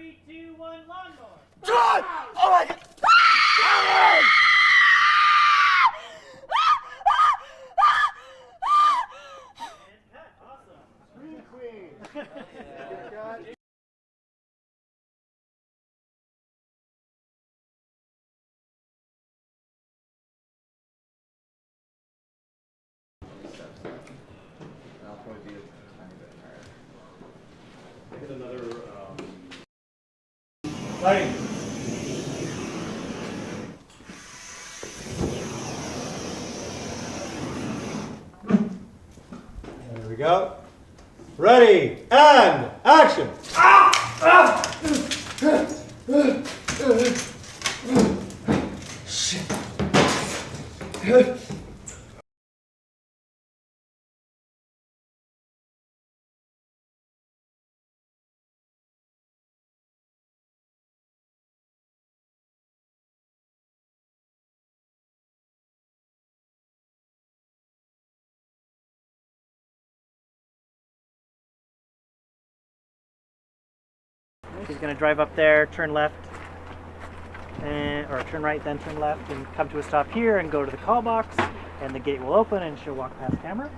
3, 2, 1, lawnmower. God! Oh my God! And cut. Awesome. Scream queen. I'll probably be a tiny bit higher. Get another, Lighting. There we go. Ready, and action! Shit. He's going to drive up there, turn left, or turn right, then turn left, and come to a stop here and go to the call box, and the gate will open and she'll walk past camera.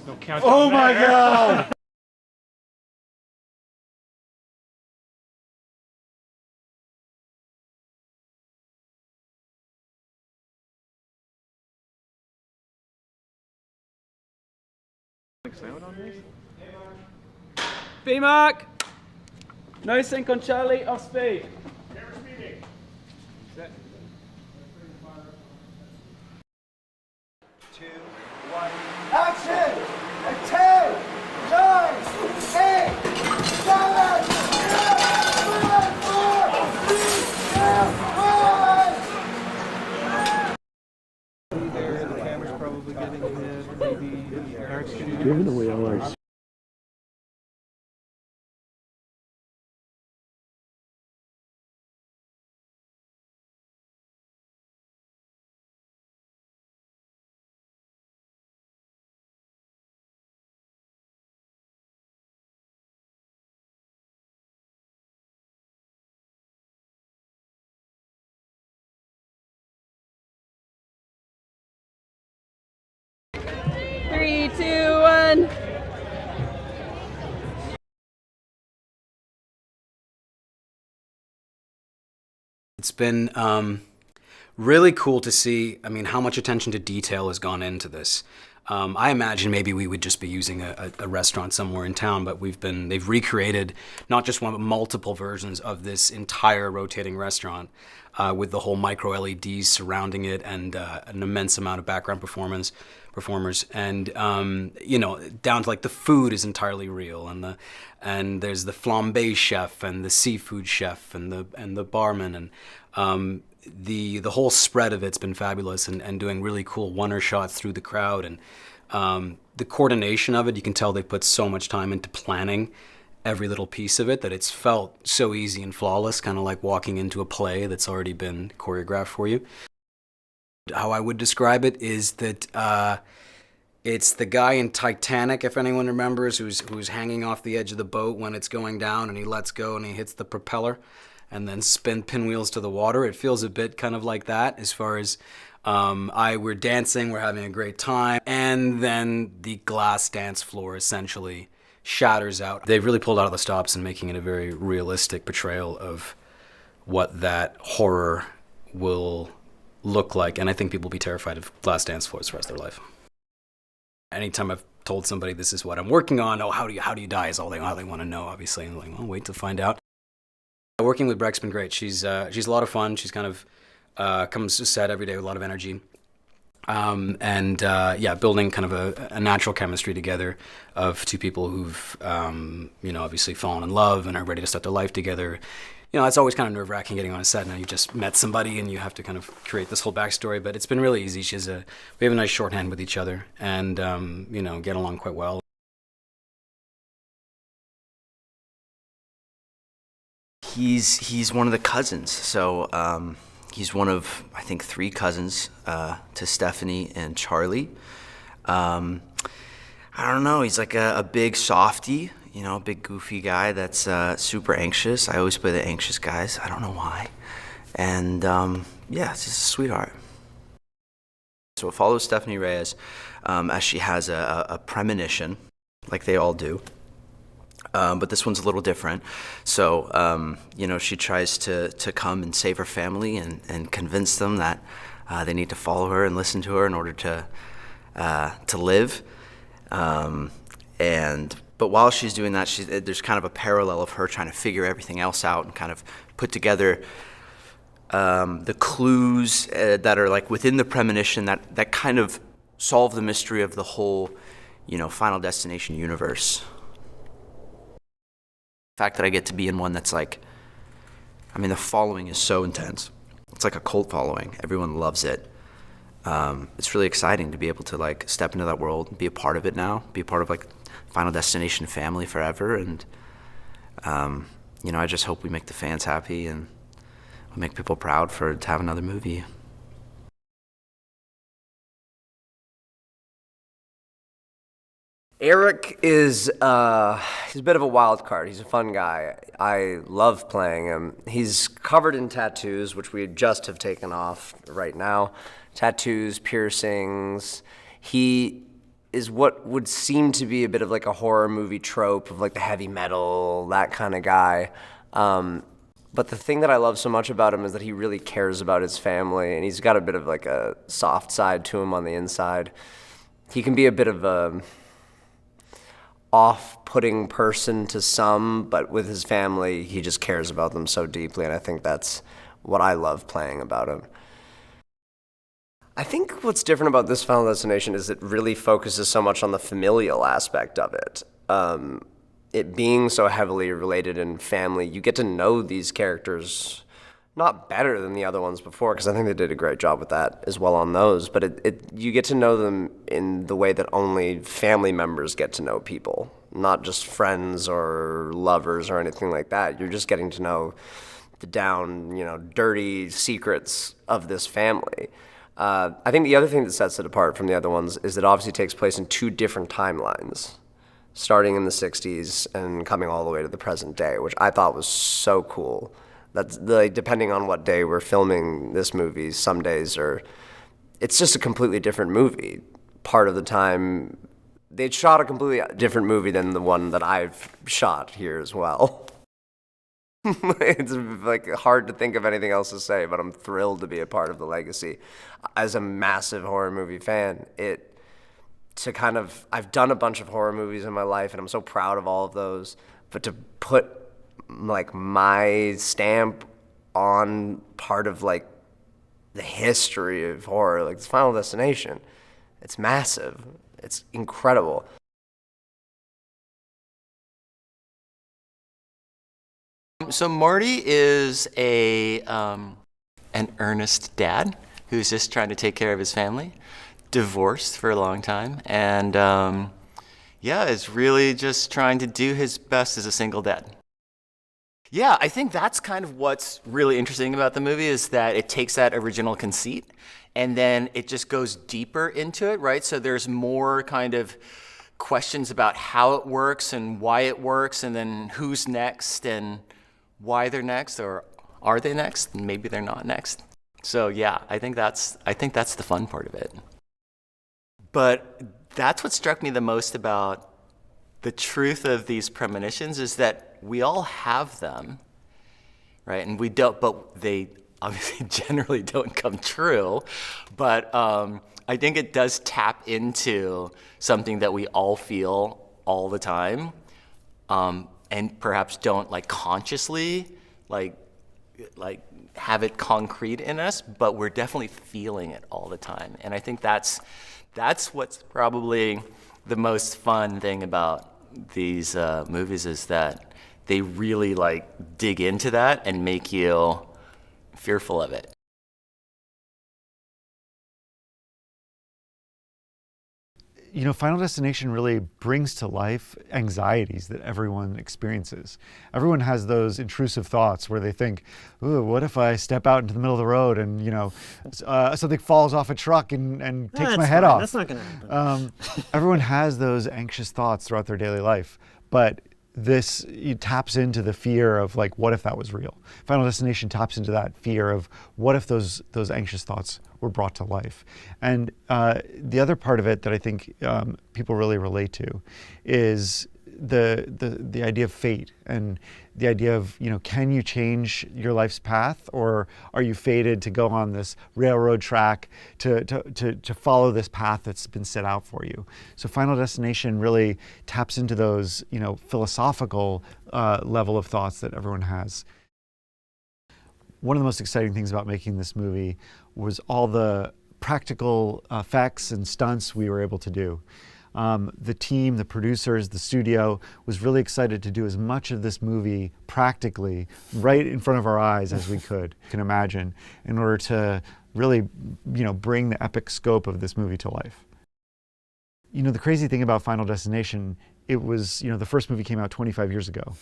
no countdown. Oh my God! B-Mark! No sync on Charlie, off speed. Camera speeding. Set. 2, 1, action! And 10, 9, 8, 7, 6, 5, 4, 3, 2, 1! There, the camera's probably getting ahead, maybe Eric's getting ahead. Giving away all our Three, two, one. It's been really cool to see, I mean, how much attention to detail has gone into this. I imagine maybe we would just be using a restaurant somewhere in town, but they've recreated not just one, but multiple versions of this entire rotating restaurant with the whole micro LEDs surrounding it and an immense amount of background performers. And, you know, down to like the food is entirely real, and there's the flambe chef and the seafood chef and the barman, and the whole spread of it's been fabulous, and doing really cool one-er shots through the crowd, and the coordination of it, you can tell they put so much time into planning every little piece of it that it's felt so easy and flawless, kind of like walking into a play that's already been choreographed for you. How I would describe it is that it's the guy in Titanic, if anyone remembers, who's hanging off the edge of the boat when it's going down, and he lets go and he hits the propeller and then pinwheels to the water. It feels a bit kind of like that as far as we're dancing, we're having a great time, and then the glass dance floor essentially shatters out. They've really pulled out of the stops and making it a very realistic portrayal of what that horror will look like, and I think people will be terrified of glass dance floors for the rest of their life. Anytime I've told somebody this is what I'm working on, oh, how do you die is all they want to know, obviously, and I'm like, well, wait to find out. Working with Breck's been great. She's a lot of fun. She's kind of comes to set every day with a lot of energy. Yeah, building kind of a natural chemistry together of two people who've, you know, obviously fallen in love and are ready to start their life together. You know, it's always kind of nerve-wracking getting on a set. Now you just met somebody and you have to kind of create this whole backstory, but it's been really easy. We have a nice shorthand with each other, and you know, get along quite well. He's one of the cousins, so he's one of, I think, 3 cousins to Stephanie and Charlie. I don't know. He's like a big softy, you know, a big goofy guy that's super anxious. I always play the anxious guys. I don't know why. And yeah, it's just a sweetheart. So it follows Stephanie Reyes as she has a premonition, like they all do. But this one's a little different. So, you know, she tries to come and save her family and convince them that they need to follow her and listen to her in order to live. But while she's doing that, there's kind of a parallel of her trying to figure everything else out and kind of put together the clues that are like within the premonition that kind of solve the mystery of the whole, you know, Final Destination universe. The fact that I get to be in one that's like, I mean, the following is so intense. It's like a cult following. Everyone loves it. It's really exciting to be able to like step into that world and be a part of it now, be a part of like Final Destination family forever. And, you know, I just hope we make the fans happy and we make people proud to have another movie. Eric is he's a bit of a wild card. He's a fun guy. I love playing him. He's covered in tattoos, which we just have taken off right now. Tattoos, piercings. He is what would seem to be a bit of like a horror movie trope of like the heavy metal, that kind of guy. But the thing that I love so much about him is that he really cares about his family, and he's got a bit of like a soft side to him on the inside. He can be a bit of a off-putting person to some, but with his family, he just cares about them so deeply, and I think that's what I love playing about him. I think what's different about this Final Destination is it really focuses so much on the familial aspect of it. It being so heavily related in family, you get to know these characters not better than the other ones before, because I think they did a great job with that as well on those, but you get to know them in the way that only family members get to know people, not just friends or lovers or anything like that. You're just getting to know the down, you know, dirty secrets of this family. I think the other thing that sets it apart from the other ones is that it obviously takes place in two different timelines, starting in the 60s and coming all the way to the present day, which I thought was so cool. That's like, depending on what day we're filming this movie, some days it's just a completely different movie. Part of the time, they'd shot a completely different movie than the one that I've shot here as well. It's like hard to think of anything else to say, but I'm thrilled to be a part of the legacy. As a massive horror movie fan, I've done a bunch of horror movies in my life, and I'm so proud of all of those, but to put like my stamp on part of like the history of horror, like this Final Destination, it's massive. It's incredible. So Marty is an earnest dad who's just trying to take care of his family, divorced for a long time, and is really just trying to do his best as a single dad. Yeah, I think that's kind of what's really interesting about the movie is that it takes that original conceit and then it just goes deeper into it, right? So there's more kind of questions about how it works and why it works and then who's next and why they're next or are they next and maybe they're not next. So yeah, I think that's the fun part of it. But that's what struck me the most about the truth of these premonitions is that we all have them, right? And we don't, but they obviously generally don't come true. But I think it does tap into something that we all feel all the time, and perhaps don't like consciously like have it concrete in us, but we're definitely feeling it all the time. And I think that's what's probably the most fun thing about these movies is that they really like dig into that and make you fearful of it. Final Destination really brings to life anxieties that everyone experiences. Everyone has those intrusive thoughts where they think, "Ooh, what if I step out into the middle of the road and something falls off a truck and takes my head off?" That's not going to happen. Everyone has those anxious thoughts throughout their daily life, but this taps into the fear of like, what if that was real? Final Destination taps into that fear of what if those anxious thoughts were brought to life. And the other part of it that I think people really relate to is the idea of fate and the idea of, can you change your life's path, or are you fated to go on this railroad track to follow this path that's been set out for you? So Final Destination really taps into those, philosophical level of thoughts that everyone has. One of the most exciting things about making this movie was all the practical effects and stunts we were able to do. The team, the producers, the studio was really excited to do as much of this movie practically right in front of our eyes as we could, can imagine, in order to really, bring the epic scope of this movie to life. The crazy thing about Final Destination, it was, the first movie came out 25 years ago.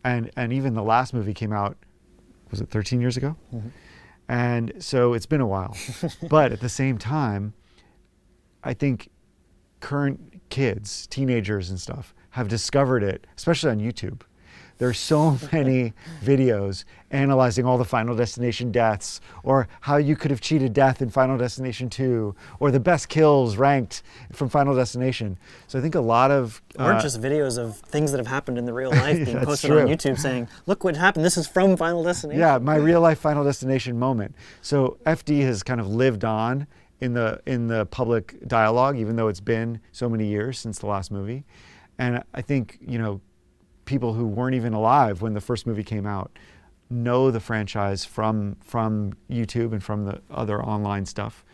And even the last movie came out, was it 13 years ago? Mm-hmm. And so it's been a while. But at the same time, I think current kids, teenagers and stuff, have discovered it, especially on YouTube. There's so many videos analyzing all the Final Destination deaths, or how you could have cheated death in Final Destination 2, or the best kills ranked from Final Destination. So I think a lot of... Or just videos of things that have happened in the real life being posted true. on YouTube saying, look what happened, this is from Final Destination. Yeah, my real life Final Destination moment. So FD has kind of lived on in the public dialogue, even though it's been so many years since the last movie. And I think, people who weren't even alive when the first movie came out know the franchise from YouTube and from the other online stuff.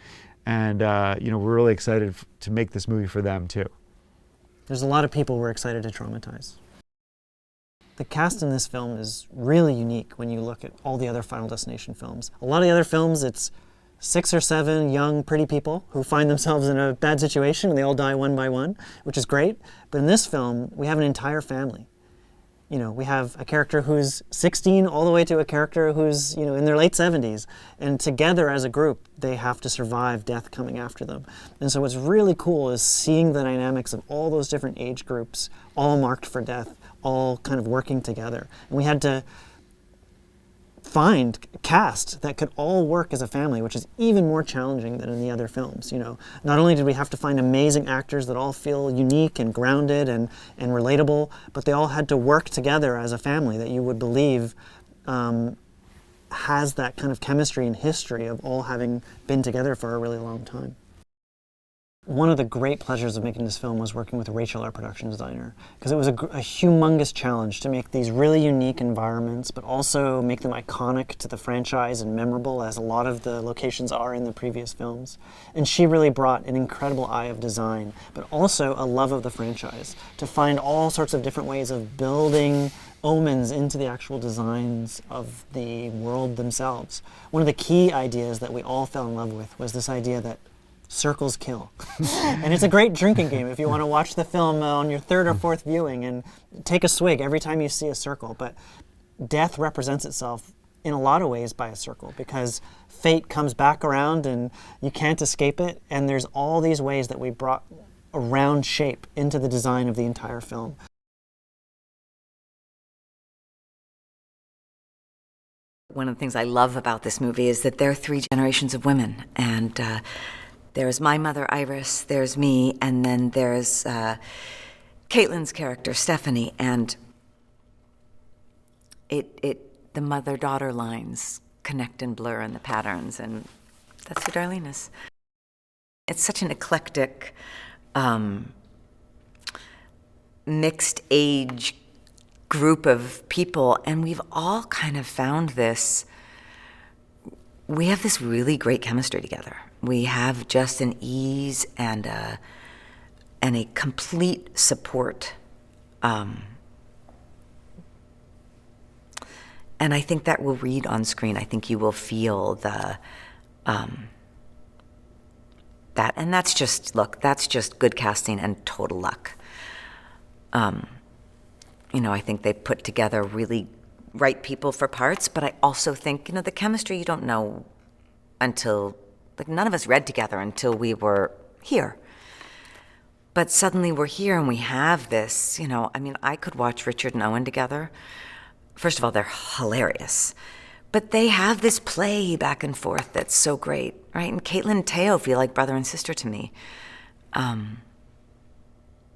And, we're really excited to make this movie for them too. There's a lot of people we're excited to traumatize. The cast in this film is really unique when you look at all the other Final Destination films. A lot of the other films, it's 6 or 7 young, pretty people who find themselves in a bad situation and they all die one by one, which is great. But in this film, we have an entire family. We have a character who's 16 all the way to a character who's, in their late 70s. And together as a group, they have to survive death coming after them. And so what's really cool is seeing the dynamics of all those different age groups, all marked for death, all kind of working together. And we had to find cast that could all work as a family, which is even more challenging than in the other films. Not only did we have to find amazing actors that all feel unique and grounded and relatable, but they all had to work together as a family that you would believe has that kind of chemistry and history of all having been together for a really long time. One of the great pleasures of making this film was working with Rachel, our production designer, because it was a humongous challenge to make these really unique environments, but also make them iconic to the franchise and memorable, as a lot of the locations are in the previous films. And she really brought an incredible eye of design, but also a love of the franchise, to find all sorts of different ways of building omens into the actual designs of the world themselves. One of the key ideas that we all fell in love with was this idea that circles kill. And it's a great drinking game if you want to watch the film on your 3rd or 4th viewing and take a swig every time you see a circle. But death represents itself in a lot of ways by a circle, because fate comes back around and you can't escape it. And there's all these ways that we brought a round shape into the design of the entire film. One of the things I love about this movie is that there are 3 generations of women, and there's my mother, Iris, there's me, and then there's Caitlin's character, Stephanie, and the mother-daughter lines connect and blur in the patterns, and that's who Darlene is. It's such an eclectic, mixed-age group of people, and we've all kind of found this. We have this really great chemistry together. We have just an ease and a complete support. And I think that will read on screen. I think you will feel that. And that's just, look, that's just good casting and total luck. You know, I think they put together really right people for parts, but I also think, you know, the chemistry you don't know until, like, none of us read together until we were here. But suddenly we're here and we have this, you know, I mean, I could watch Richard and Owen together. First of all, they're hilarious. But they have this play back and forth that's so great, right? And Caitlin and Teo feel like brother and sister to me. Yeah,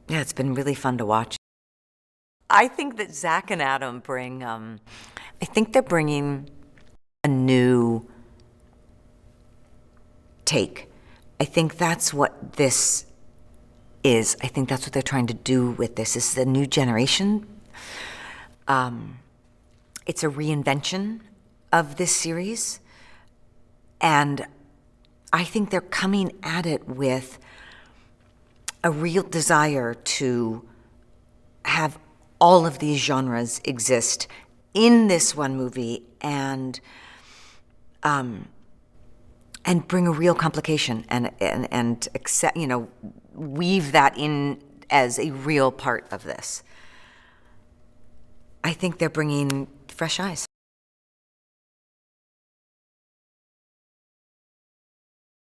it's been really fun to watch. I think that Zach and Adam bring, I think they're bringing a new take. I think that's what this is. I think that's what they're trying to do with this. This is a new generation. It's a reinvention of this series. And I think they're coming at it with a real desire to have all of these genres exist in this one movie and bring a real complication and accept, you know, weave that in as a real part of this. I think they're bringing fresh eyes.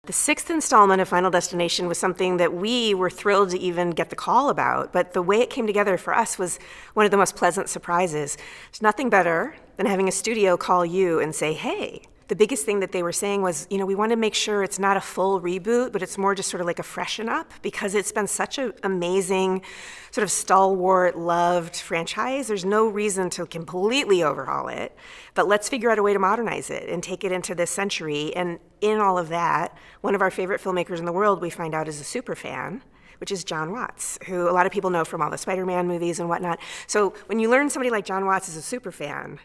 The sixth installment of Final Destination was something that we were thrilled to even get the call about, but the way it came together for us was one of the most pleasant surprises. There's nothing better than having a studio call you and say, hey, the biggest thing that they were saying was, you know, we want to make sure it's not a full reboot, but it's more just sort of like a freshen up, because it's been such an amazing, sort of stalwart, loved franchise. There's no reason to completely overhaul it, but let's figure out a way to modernize it and take it into this century. And in all of that, one of our favorite filmmakers in the world, we find out, is a super fan, which is John Watts, who a lot of people know from all the Spider-Man movies and whatnot. So when you learn somebody like John Watts is a super fan,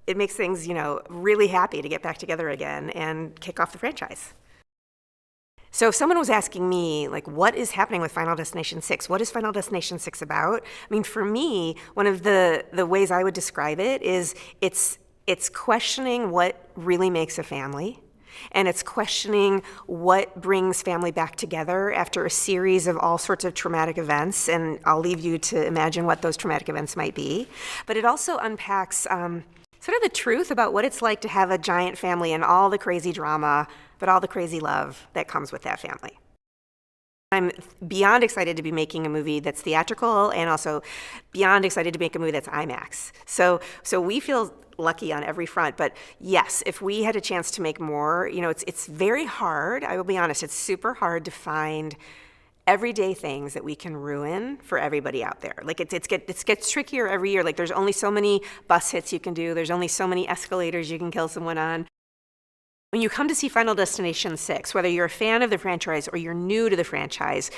it makes things, you know, really happy to get back together again and kick off the franchise. So if someone was asking me, like, what is happening with Final Destination 6? What is Final Destination 6 about? I mean, for me, one of the ways I would describe it is it's questioning what really makes a family. And it's questioning what brings family back together after a series of all sorts of traumatic events. And I'll leave you to imagine what those traumatic events might be. But it also unpacks sort of the truth about what it's like to have a giant family and all the crazy drama, but all the crazy love that comes with that family. I'm beyond excited to be making a movie that's theatrical, and also beyond excited to make a movie that's IMAX. So we feel lucky on every front, but yes, if we had a chance to make more, you know, it's very hard. I will be honest, it's super hard to find everyday things that we can ruin for everybody out there. Like it gets trickier every year. Like there's only so many bus hits you can do. There's only so many escalators you can kill someone on. When you come to see Final Destination 6, whether you're a fan of the franchise or you're new to the franchise,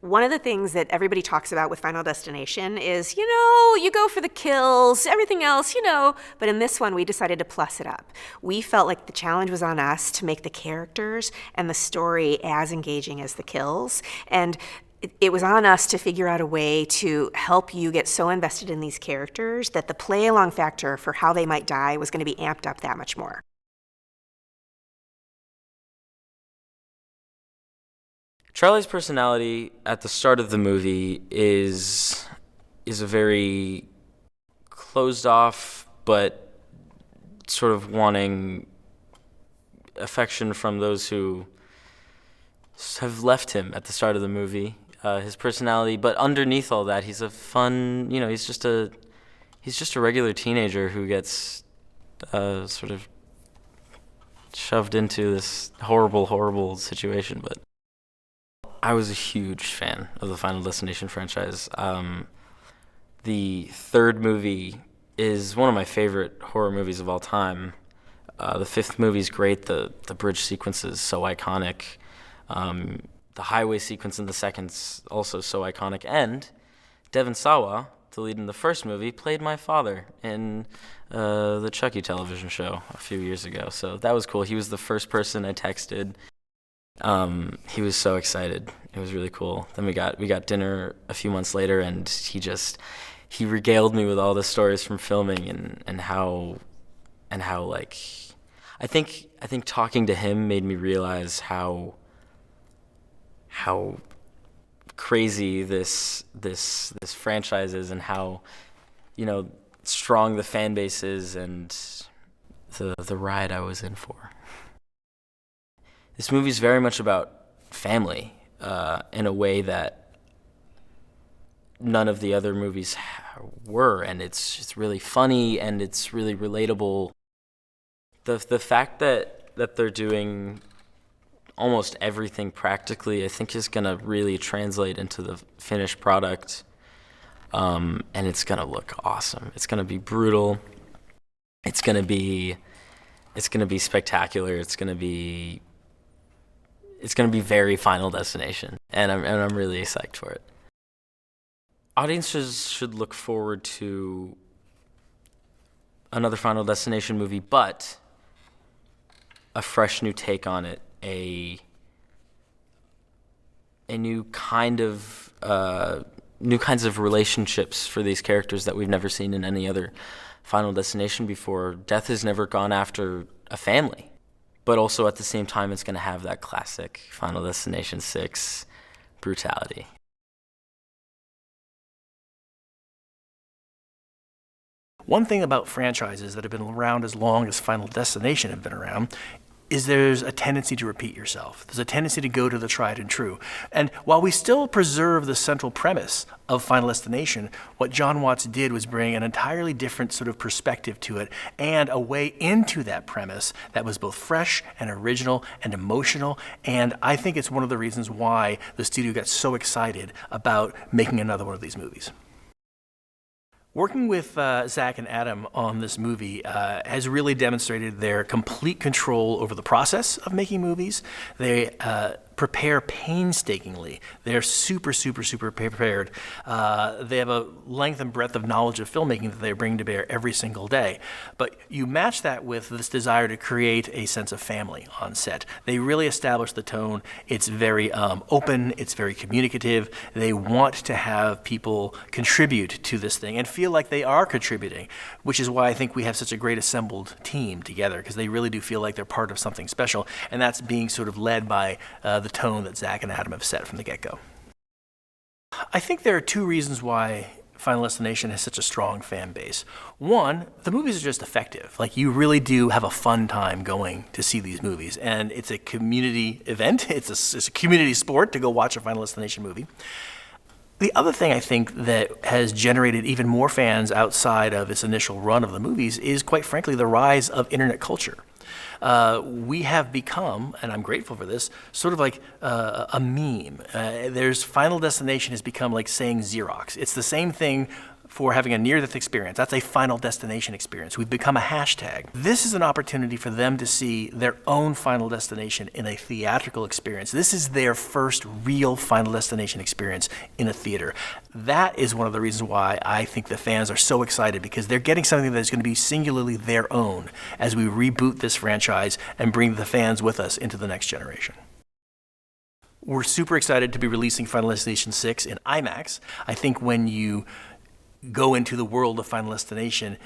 one of the things that everybody talks about with Final Destination is, you know, you go for the kills, everything else, you know. But in this one, we decided to plus it up. We felt like the challenge was on us to make the characters and the story as engaging as the kills. And it was on us to figure out a way to help you get so invested in these characters that the play-along factor for how they might die was going to be amped up that much more. Charlie's personality at the start of the movie is a very closed off, but sort of wanting affection from those who have left him at the start of the movie. His personality, but underneath all that, he's a fun, you know, he's just a regular teenager who gets sort of shoved into this horrible situation, but I was a huge fan of the Final Destination franchise. The third movie is one of my favorite horror movies of all time. The fifth movie's great. The bridge sequence is so iconic. The highway sequence in the second's also so iconic. And Devon Sawa, the lead in the first movie, played my father in the Chucky television show a few years ago. So that was cool. He was the first person I texted. He was so excited. It was really cool. Then we got dinner a few months later, and he regaled me with all the stories from filming and how like I think talking to him made me realize how how crazy this franchise is, and how, you know, strong the fan base is, and the ride I was in for. This movie is very much about family in a way that none of the other movies were, and it's really funny and it's really relatable. The fact that they're doing almost everything practically, I think, is gonna really translate into the finished product, and it's gonna look awesome. It's gonna be brutal. It's gonna be spectacular. It's gonna be very Final Destination, and I'm really psyched for it. Audiences should look forward to another Final Destination movie, but a fresh new take on it, a new kind of new kinds of relationships for these characters that we've never seen in any other Final Destination before. Death has never gone after a family, but also at the same time, it's going to have that classic Final Destination 6 brutality. One thing about franchises that have been around as long as Final Destination have been around is there's a tendency to repeat yourself. There's a tendency to go to the tried and true. And while we still preserve the central premise of Final Destination, what John Watts did was bring an entirely different sort of perspective to it, and a way into that premise that was both fresh and original and emotional. And I think it's one of the reasons why the studio got so excited about making another one of these movies. Working with Zach and Adam on this movie has really demonstrated their complete control over the process of making movies. They prepare painstakingly. They're super prepared. They have a length and breadth of knowledge of filmmaking that they bring to bear every single day. But you match that with this desire to create a sense of family on set. They really establish the tone. It's very open. It's very communicative. They want to have people contribute to this thing and feel like they are contributing, which is why I think we have such a great assembled team together, because they really do feel like they're part of something special, and that's being sort of led by the tone that Zach and Adam have set from the get-go. I think there are two reasons why Final Destination has such a strong fan base. One, the movies are just effective. Like, you really do have a fun time going to see these movies, and it's a community event. It's a community sport to go watch a Final Destination movie. The other thing I think that has generated even more fans outside of its initial run of the movies is, quite frankly, the rise of internet culture. We have become, and I'm grateful for this, sort of like a meme. There's Final Destination has become like saying Xerox. It's the same thing for having a near-death experience. That's a Final Destination experience. We've become a hashtag. This is an opportunity for them to see their own Final Destination in a theatrical experience. This is their first real Final Destination experience in a theater. That is one of the reasons why I think the fans are so excited, because they're getting something that is going to be singularly their own as we reboot this franchise and bring the fans with us into the next generation. We're super excited to be releasing Final Destination 6 in IMAX. I think when you go into the world of Final Destination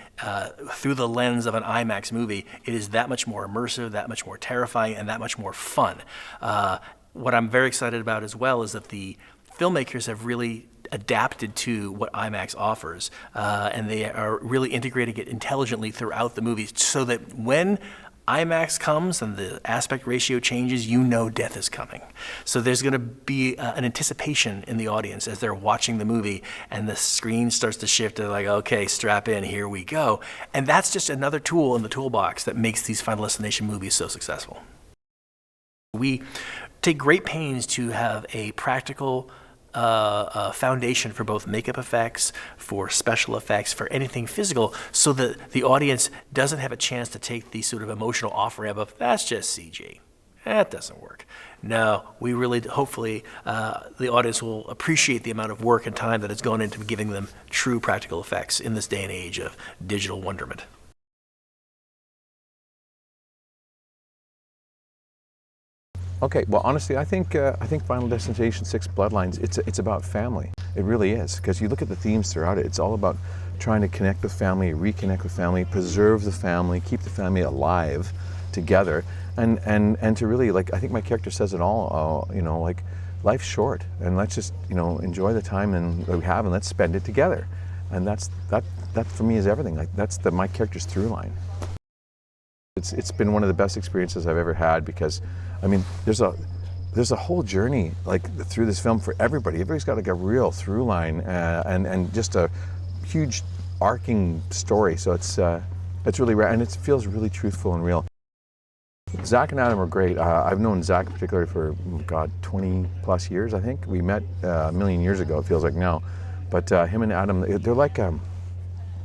through the lens of an IMAX movie, it is that much more immersive, that much more terrifying, and that much more fun. What I'm very excited about as well is that the filmmakers have really adapted to what IMAX offers, and they are really integrating it intelligently throughout the movie, so that when IMAX comes and the aspect ratio changes, you know death is coming. So there's going to be an anticipation in the audience as they're watching the movie, and the screen starts to shift. They're like, okay, strap in, here we go. And that's just another tool in the toolbox that makes these Final Destination movies so successful. We take great pains to have a practical foundation for both makeup effects, for special effects, for anything physical, so that the audience doesn't have a chance to take the sort of emotional off-ramp of, that's just CG. That doesn't work. No, we really, hopefully, the audience will appreciate the amount of work and time that has gone into giving them true practical effects in this day and age of digital wonderment. Okay, well, honestly, I think Final Destination 6 Bloodlines, it's about family. It really is, because you look at the themes throughout it. It's all about trying to connect with family, reconnect with family, preserve the family, keep the family alive together, and to really, like, I think my character says it all, you know, like, life's short, and let's just, you know, enjoy the time that we have, and let's spend it together. And that for me is everything. Like, that's my character's through line. It's been one of the best experiences I've ever had, because, I mean, there's a whole journey like through this film for everybody. Everybody's got like a real through line and just a huge arcing story. So it's really rare, and it feels really truthful and real. Zach and Adam are great. I've known Zach particularly for, God, 20 plus years, I think. We met a million years ago, it feels like now. But him and Adam, they're like a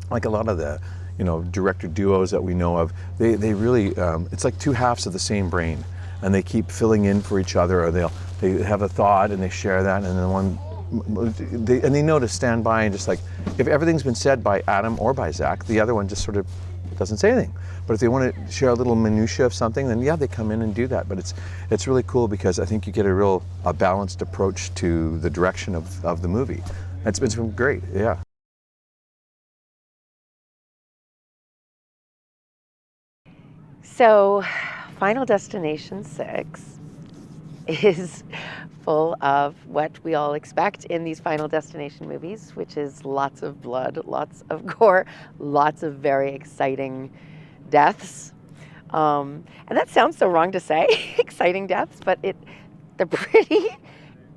lot of the, you know, director duos that we know of. They really, it's like two halves of the same brain, and they keep filling in for each other, or they have a thought and they share that, and then they know to stand by and just like, if everything's been said by Adam or by Zach, the other one just sort of doesn't say anything. But if they want to share a little minutia of something, then yeah, they come in and do that. But it's really cool, because I think you get a balanced approach to the direction of the movie. It's been great, yeah. So, Final Destination 6 is full of what we all expect in these Final Destination movies, which is lots of blood, lots of gore, lots of very exciting deaths. And that sounds so wrong to say, exciting deaths, but they're pretty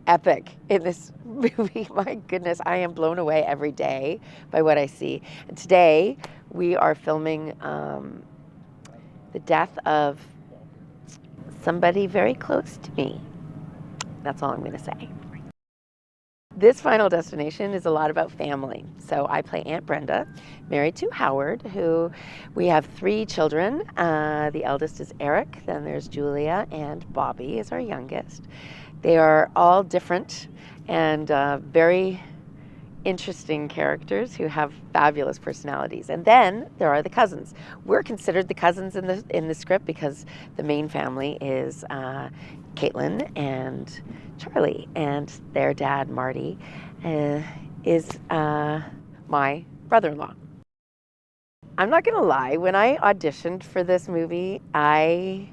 epic in this movie. My goodness, I am blown away every day by what I see. And today we are filming the death of somebody very close to me. That's all I'm going to say. This Final Destination is a lot about family. So I play Aunt Brenda, married to Howard, who we have 3 children. The eldest is Eric, then there's Julia, and Bobby is our youngest. They are all different and very interesting characters who have fabulous personalities. And then there are the cousins. We're considered the cousins in the script because the main family is Caitlin and Charlie, and their dad, Marty, is my brother-in-law. I'm not gonna lie, when I auditioned for this movie, I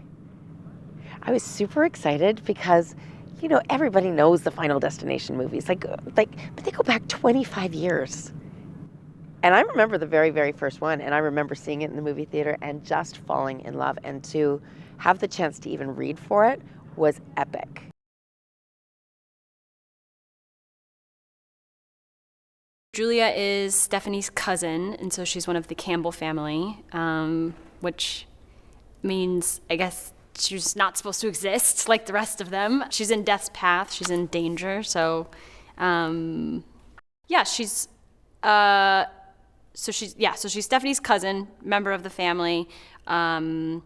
was super excited because, you know, everybody knows the Final Destination movies, but they go back 25 years. And I remember the very, very first one, and I remember seeing it in the movie theater and just falling in love, and to have the chance to even read for it was epic. Julia is Stephanie's cousin, and so she's one of the Campbell family, which means, I guess, she's not supposed to exist like the rest of them. She's in death's path. She's in danger. So, yeah, she's Stephanie's cousin, member of the family. 2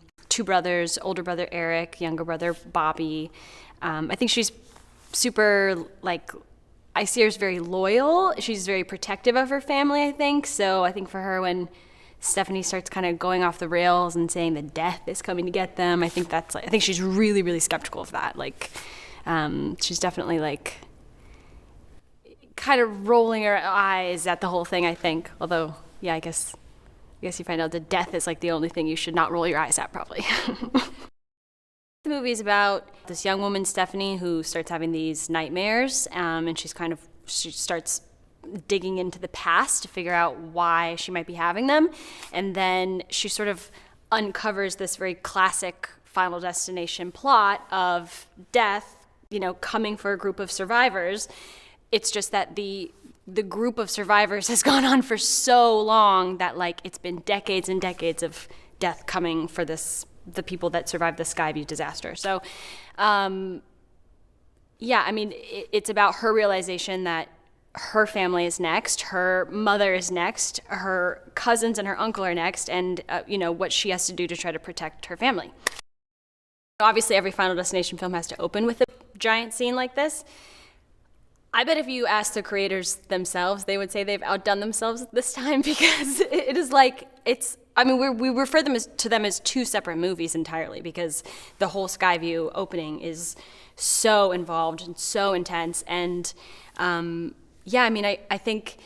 brothers, older brother Eric, younger brother Bobby. I think she's super, I see her as very loyal. She's very protective of her family, I think. So I think for her, when Stephanie starts kind of going off the rails and saying that death is coming to get them, I think she's really, really skeptical of that. She's definitely kind of rolling her eyes at the whole thing, I think. Although, yeah, I guess you find out that death is the only thing you should not roll your eyes at, probably. The movie is about this young woman, Stephanie, who starts having these nightmares, and she starts digging into the past to figure out why she might be having them. And then she sort of uncovers this very classic Final Destination plot of death, coming for a group of survivors. It's just that the group of survivors has gone on for so long that it's been decades and decades of death coming for the people that survived the Skyview disaster. So, it's about her realization that her family is next, her mother is next, her cousins and her uncle are next, and what she has to do to try to protect her family. Obviously, every Final Destination film has to open with a giant scene like this. I bet if you ask the creators themselves, they would say they've outdone themselves this time, because it is we refer to them as 2 separate movies entirely, because the whole Skyview opening is so involved and so intense. And I think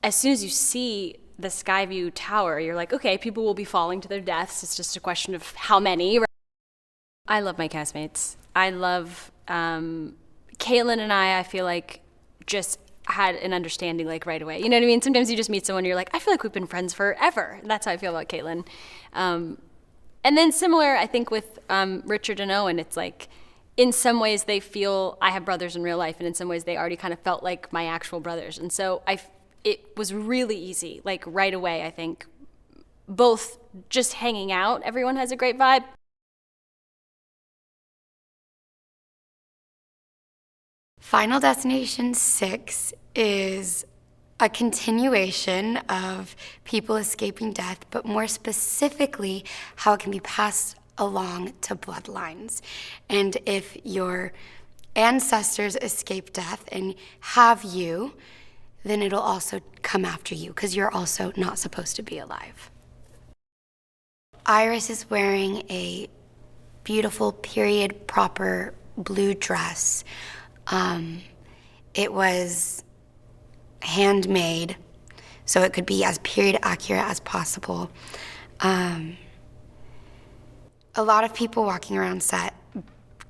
as soon as you see the Skyview tower, you're like, okay, people will be falling to their deaths. It's just a question of how many. I love my castmates. I love Caitlin and I feel like just had an understanding like right away. You know what I mean? Sometimes you just meet someone and you're like, I feel like we've been friends forever. That's how I feel about Caitlin. And then similar, I think, with Richard and Owen, it's like, in some ways they feel I have brothers in real life, and in some ways they already kind of felt like my actual brothers. And so it was really easy, like right away, I think, both just hanging out, everyone has a great vibe. Final Destination 6 is a continuation of people escaping death, but more specifically, how it can be passed along to bloodlines. And if your ancestors escape death and have you, then it'll also come after you, because you're also not supposed to be alive. Iris is wearing a beautiful period proper blue dress. It was handmade, so it could be as period accurate as possible. A lot of people walking around set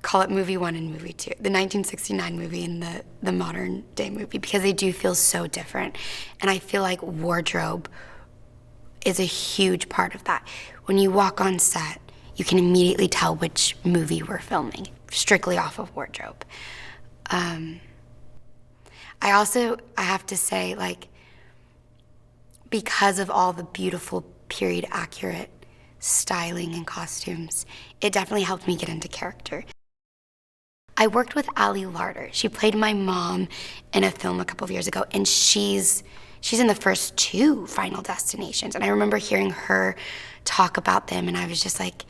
call it movie 1 and movie 2, the 1969 movie and the modern day movie, because they do feel so different. And I feel like wardrobe is a huge part of that. When you walk on set, you can immediately tell which movie we're filming, strictly off of wardrobe. I have to say, like, because of all the beautiful period accurate styling and costumes, it definitely helped me get into character. I worked with Ali Larder. She played my mom in a film a couple of years ago, and she's in the first 2 Final Destinations. And I remember hearing her talk about them, and I was just like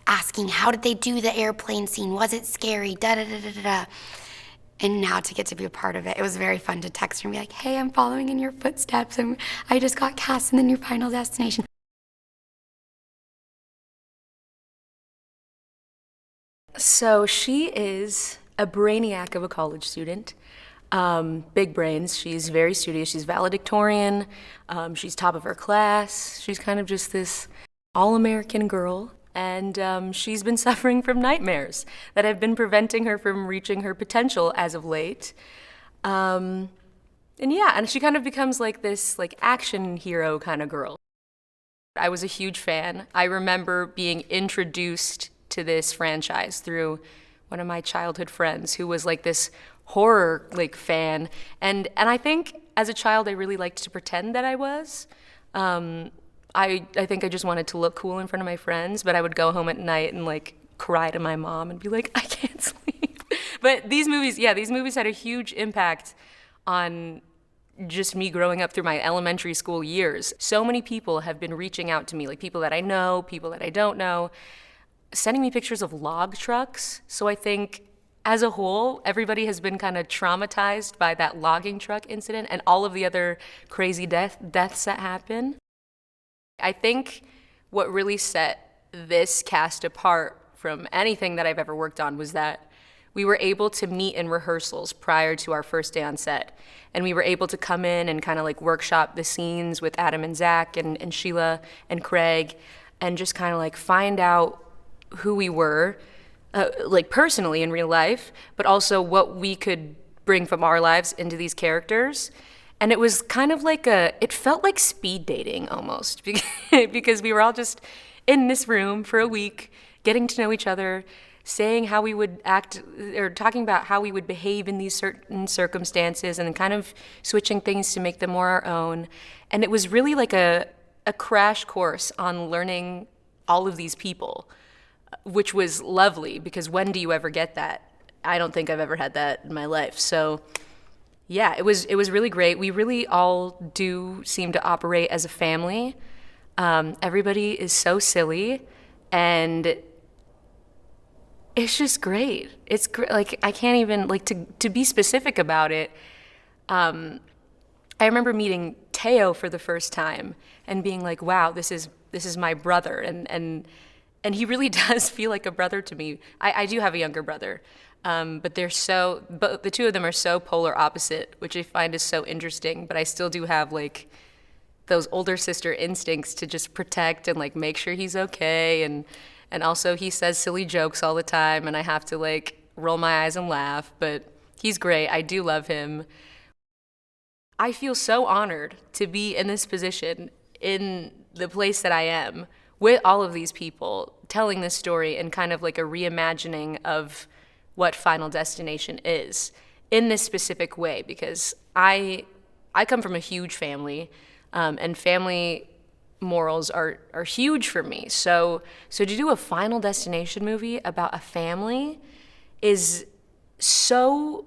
asking, how did they do the airplane scene? Was it scary? Da da da da da da. And now to get to be a part of it, it was very fun to text her and be like, hey, I'm following in your footsteps, and I just got cast in the new Final Destination. So she is a brainiac of a college student. Big brains. She's very studious. She's valedictorian. She's top of her class. She's kind of just this all-American girl. And she's been suffering from nightmares that have been preventing her from reaching her potential as of late. And she kind of becomes like this like action hero kind of girl. I was a huge fan. I remember being introduced to this franchise through one of my childhood friends who was like this horror like fan. And I think as a child I really liked to pretend that I was. I think I just wanted to look cool in front of my friends, but I would go home at night and like cry to my mom and be like, I can't sleep. But these movies had a huge impact on just me growing up through my elementary school years. So many people have been reaching out to me, like people that I know, people that I don't know, sending me pictures of log trucks. So I think as a whole, everybody has been kind of traumatized by that logging truck incident and all of the other crazy deaths that happen. I think what really set this cast apart from anything that I've ever worked on was that we were able to meet in rehearsals prior to our first day on set. And we were able to come in and kind of like workshop the scenes with Adam and Zach and Sheila and Craig and just kind of like find out who we were, like personally in real life, but also what we could bring from our lives into these characters. And it was kind of like it felt like speed dating almost, because we were all just in this room for a week, getting to know each other, saying how we would act, or talking about how we would behave in these certain circumstances, and then kind of switching things to make them more our own. And it was really like a crash course on learning all of these people, which was lovely, because when do you ever get that? I don't think I've ever had that in my life. So yeah, it was really great. We really all do seem to operate as a family. Everybody is so silly, and it's just great. It's great. Like, I can't even, like, to be specific about it. I remember meeting Teo for the first time and being like, wow, this is my brother, and he really does feel like a brother to me. I do have a younger brother. But the two of them are so polar opposite, which I find is so interesting. But I still do have like those older sister instincts to just protect and like make sure he's okay. And also he says silly jokes all the time, and I have to like roll my eyes and laugh. But He's great. I do love him. I feel so honored to be in this position, in the place that I am, with all of these people, telling this story in kind of like a reimagining of what Final Destination is in this specific way, because I come from a huge family, and family morals are huge for me. So to do a Final Destination movie about a family is so,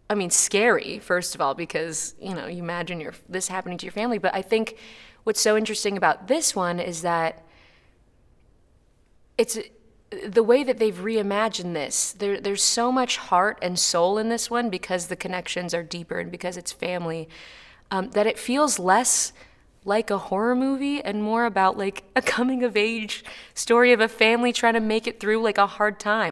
I mean, scary, first of all, because, you know, you imagine this happening to your family. But I think what's so interesting about this one is that it's the way that they've reimagined this. There's so much heart and soul in this one because the connections are deeper and because it's family, that it feels less like a horror movie and more about like a coming of age story of a family trying to make it through like a hard time.